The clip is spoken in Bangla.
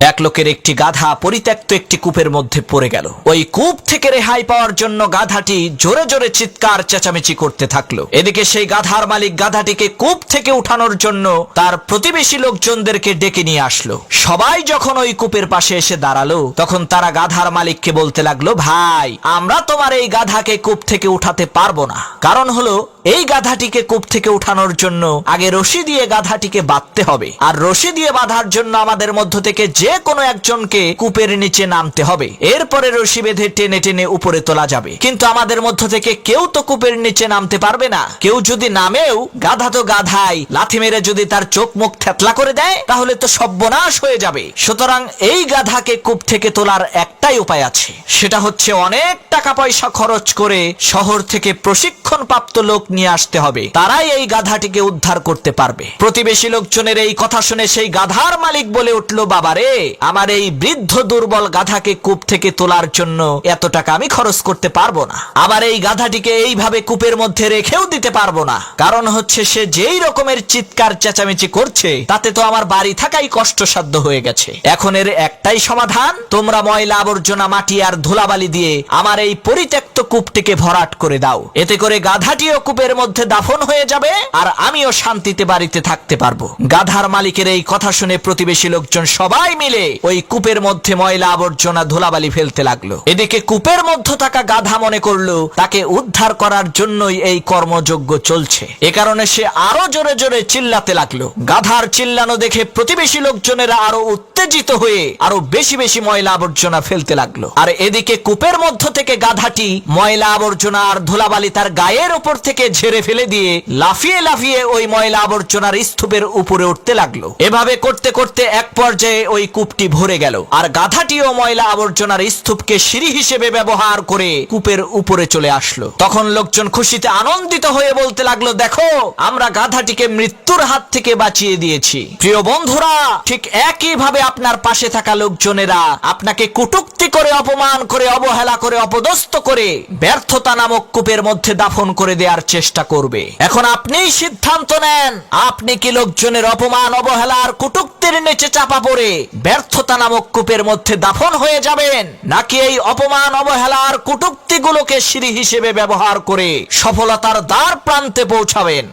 এক লোকের একটি গাধা পরিত্যক্ত একটি কূপের মধ্যে পড়ে গেল। ওই কূপ থেকে রেহাই পাওয়ার জন্য গাধাটি জোরে জোরে চিৎকার চেঁচামেচি করতে থাকলো। এদিকে সেই গাধার মালিক গাধাটিকে কূপ থেকে উঠানোর জন্য তার প্রতিবেশী লোকজনদেরকে ডেকে নিয়ে আসলো। সবাই যখন ওই কূপের পাশে এসে দাঁড়ালো, তখন তারা গাধার মালিককে বলতে লাগলো, ভাই, আমরা তোমার এই গাধাকে কূপ থেকে উঠাতে পারবো না। কারণ হলো, এই গাধাটিকে কূপ থেকে উঠানোর জন্য আগে রশি দিয়ে গাধাটিকে বাঁধতে হবে, আর রশি দিয়ে বাঁধার জন্য আমাদের মধ্য থেকে যে কোনো একজনকে কূপের নিচে নামতে হবে। এরপরে রশি বেঁধে টেনে টেনে উপরে তোলা যাবে। কিন্তু আমাদের মধ্য থেকে কেউ তো কূপের নিচে নামতে পারবে না। কেউ যদি নামেও, গাধা তো গাধাই, লাথি মেরে যদি তার চোখ মুখ থেতলা করে দেয়, তাহলে তো সর্বনাশ হয়ে যাবে। সুতরাং এই গাধাকে কূপ থেকে তোলার একটাই উপায় আছে, সেটা হচ্ছে অনেক টাকা পয়সা খরচ করে শহর থেকে প্রশিক্ষণপ্রাপ্ত লোক নিয়ে আসতে হবে। তারাই এই গাধাটিকে উদ্ধার করতে পারবে। প্রতিবেশী লোকজনের এই কথা শুনে সেই গাধার মালিক বলে উঠল, বাবারে, আমার এই বৃদ্ধ দুর্বল গাধাকে কূপ থেকে তোলার জন্য এত টাকা আমি খরচ করতে পারবো না। আবার এই গাধাটিকে এইভাবে কূপের মধ্যে রেখেও দিতে পারবো না। কারণ হচ্ছে, সে যেই রকমের চিৎকার চেঁচামেচি করছে, তাতে তো আমার বাড়ি থাকাই কষ্টসাধ্য হয়ে গেছে। এখন এর একটাই সমাধান, তোমরা ময়লা আবর্জনা, মাটি আর ধুলাবালি দিয়ে আমার এই পরিত্যক্ত কূপটিকে ভরাট করে দাও। এতে করে গাধাটিও কূপের মধ্যে দাফন হয়ে যাবে, আর আমিও শান্তিতে বাড়িতে থাকতে পারবো। গাধার মালিকের এই কথা শুনে প্রতিবেশী লোকজন সবাই মিলে ওই কূপের মধ্যে ময়লা আবর্জনা ধুলাবালি ফেলতে লাগলো। এদিকে কূপের মধ্যে থাকা গাধা মনে করলো তাকে উদ্ধার করার জন্যই এই কর্মযজ্ঞ চলছে। এ কারণে সে আরো জোরে জোরে চিল্লাতে লাগলো। গাধার চিল্লানো দেখে প্রতিবেশী লোকজনেরা আরো উত্তেজিত হয়ে আরো বেশি বেশি ময়লা আবর্জনা ফেলতে লাগলো। আর এদিকে কূপের মধ্য থেকে গাধাটি ময়লা আবর্জনা আর ধুলাবালি তার গায়ের উপর থেকে ঝেড়ে ফেলে দিয়ে লাফিয়ে লাফিয়ে ওই ময়লা আবর্জনার স্তূপের উপরে উঠতে লাগলো। এভাবে করতে করতে এক পর্যায়ে ওই কূপটি ভরে গেল, আর গাধাটিও ময়লা আবর্জনার স্তূপকে সিঁড়ি হিসেবে ব্যবহার করে কূপের উপরে চলে আসলো। তখন লোকজন খুশিতে আনন্দিত হয়ে বলতে লাগলো, দেখো, আমরা গাধাটিকে মৃত্যুর হাত থেকে বাঁচিয়ে দিয়েছি। প্রিয় বন্ধুরা, ঠিক একই ভাবে আপনার পাশে থাকা লোকজনেরা আপনাকে কটূক্তি করে, অপমান করে, অবহেলা করে, অপদস্থ করে ব্যর্থতা নামক কূপের মধ্যে দাফন করে দেওয়ার চেষ্টা করবে। এখন আপনিই সিদ্ধান্ত নেন, আপনি কি লোকজনের অপমান, অবহেলা আর কটূক্তির নিচে চাপা পড়ে ব্যর্থতা নামক কূপের মধ্যে দাফন হয়ে যাবেন, নাকি এই অপমান, অবহেলা আর কটূক্তিগুলোকে সিঁড়ি হিসেবে ব্যবহার করে সফলতার দ্বার প্রান্তে পৌঁছাবেন।